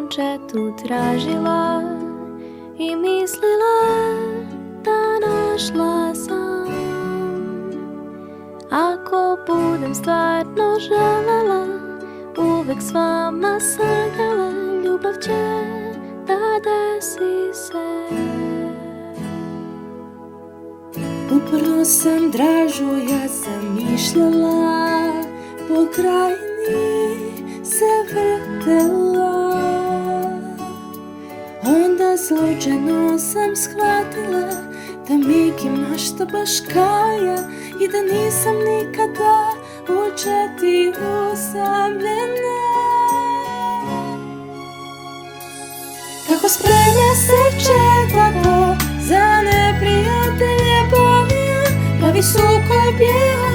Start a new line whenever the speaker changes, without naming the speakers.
sunčetu tražila i mislila da našla sam. Ako budem stvarno želela, uvek s vama sanjala, ljubav će da desi se.
Uporno sam dražu ja zamišljala, po krajini se vrtela. Onda slučajno sam shvatila da mig ima što baš kao ja i da nisam nikada u četi usamljena. Kako spremna se četa to za neprijatelje bolija, pravi sukob je